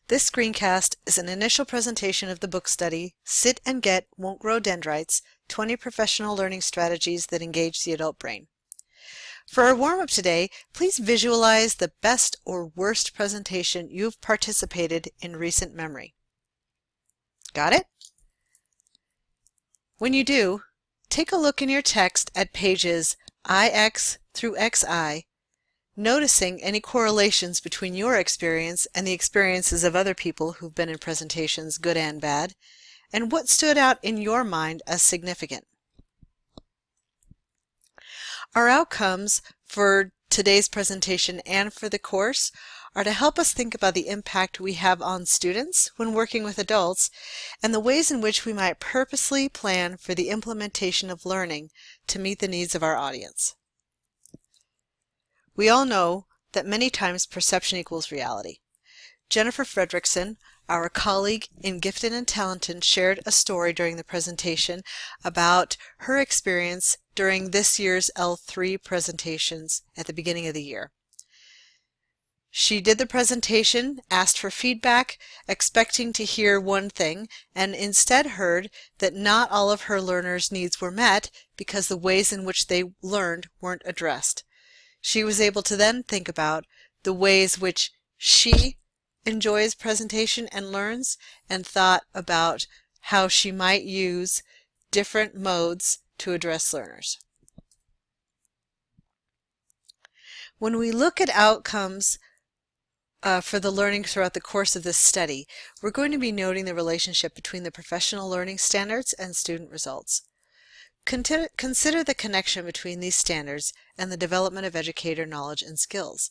This screencast is an initial presentation of the book study, Sit and Get Won't Grow Dendrites, 20 Professional Learning Strategies that Engage the Adult Brain. For our warm-up today, please visualize the best or worst presentation you've participated in recent memory. Got it? When you do, take a look in your text at pages IX through XI, noticing any correlations between your experience and the experiences of other people who've been in presentations, good and bad, and what stood out in your mind as significant. Our outcomes for today's presentation and for the course are to help us think about the impact we have on students when working with adults and the ways in which we might purposely plan for the implementation of learning to meet the needs of our audience. We all know that many times perception equals reality. Jennifer Fredrickson, our colleague in Gifted and Talented, shared a story during the presentation about her experience during this year's L3 presentations at the beginning of the year. She did the presentation, asked for feedback, expecting to hear one thing, and instead heard that not all of her learners' needs were met because the ways in which they learned weren't addressed. She was able to then think about the ways which she enjoys presentation and learns, and thought about how she might use different modes to address learners. When we look at outcomes for the learning throughout the course of this study, we're going to be noting the relationship between the professional learning standards and student results. Consider the connection between these standards and the development of educator knowledge and skills.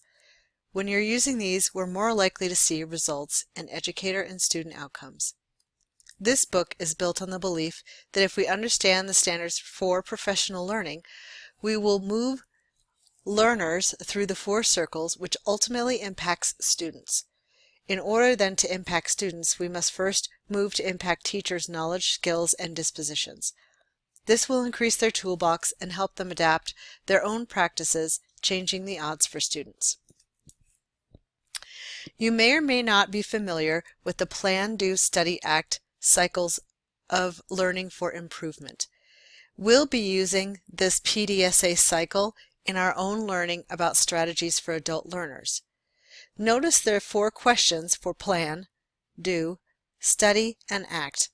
When you're using these, we're more likely to see results in educator and student outcomes. This book is built on the belief that if we understand the standards for professional learning, we will move learners through the 4 circles, which ultimately impacts students. In order then to impact students, we must first move to impact teachers' knowledge, skills, and dispositions. This will increase their toolbox and help them adapt their own practices, changing the odds for students. You may or may not be familiar with the Plan, Do, Study, Act cycles of learning for improvement. We'll be using this PDSA cycle in our own learning about strategies for adult learners. Notice there are 4 questions for Plan, Do, Study, and Act.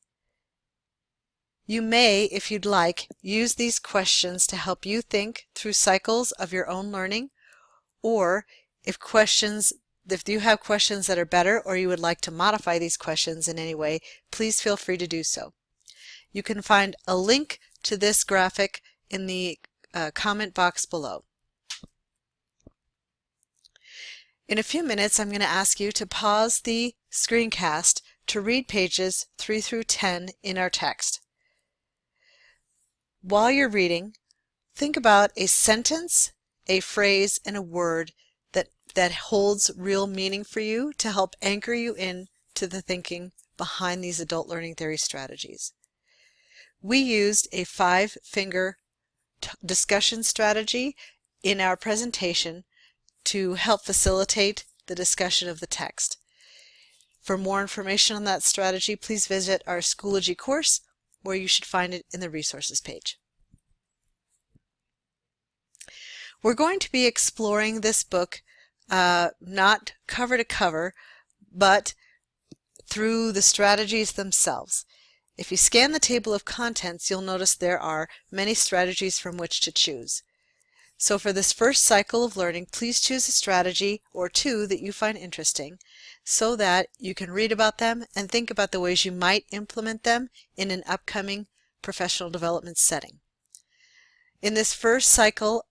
You may, if you'd like, use these questions to help you think through cycles of your own learning, or if you have questions that are better or you would like to modify these questions in any way, please feel free to do so. You can find a link to this graphic in the comment box below. In a few minutes, I'm going to ask you to pause the screencast to read pages 3 through 10 in our text. While you're reading, think about a sentence, a phrase, and a word that holds real meaning for you to help anchor you in to the thinking behind these adult learning theory strategies. We used a 5-finger discussion strategy in our presentation to help facilitate the discussion of the text. For more information on that strategy, please visit our Schoology course, where you should find it in the resources page. We're going to be exploring this book not cover to cover, but through the strategies themselves. If you scan the table of contents, you'll notice there are many strategies from which to choose. So for this first cycle of learning, please choose a strategy or 2 that you find interesting so that you can read about them and think about the ways you might implement them in an upcoming professional development setting. In this first cycle,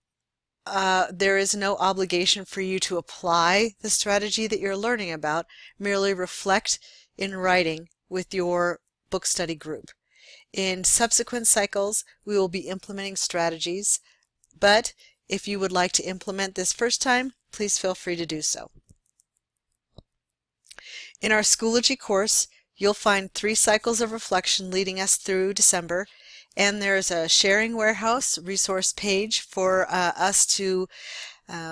there is no obligation for you to apply the strategy that you're learning about, merely reflect in writing with your book study group. In subsequent cycles, we will be implementing strategies, but if you would like to implement this first time, please feel free to do so. In our Schoology course, you'll find 3 cycles of reflection leading us through December, and there's a sharing warehouse resource page for us to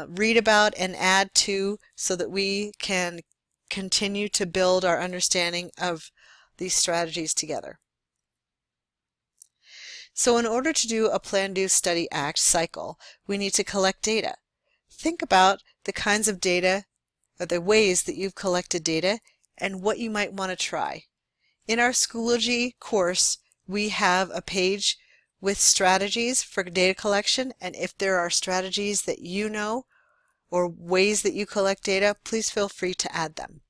read about and add to so that we can continue to build our understanding of these strategies together. So in order to do a plan, do, study, act cycle, we need to collect data. Think about the kinds of data, or the ways that you've collected data, and what you might want to try. In our Schoology course, we have a page with strategies for data collection, and if there are strategies that you know or ways that you collect data, please feel free to add them.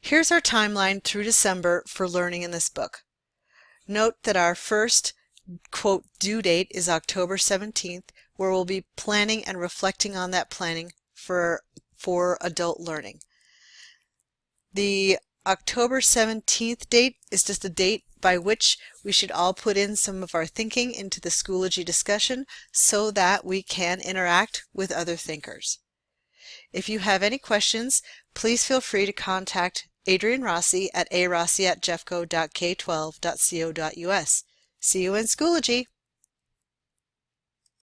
Here's our timeline through December for learning in this book. Note that our first, quote, due date is October 17th, where we'll be planning and reflecting on that planning for adult learning. The October 17th date is just a date by which we should all put in some of our thinking into the Schoology discussion so that we can interact with other thinkers. If you have any questions, please feel free to contact Adrienne Rossi at arossi@jeffco.k12.co.us. See you in Schoology!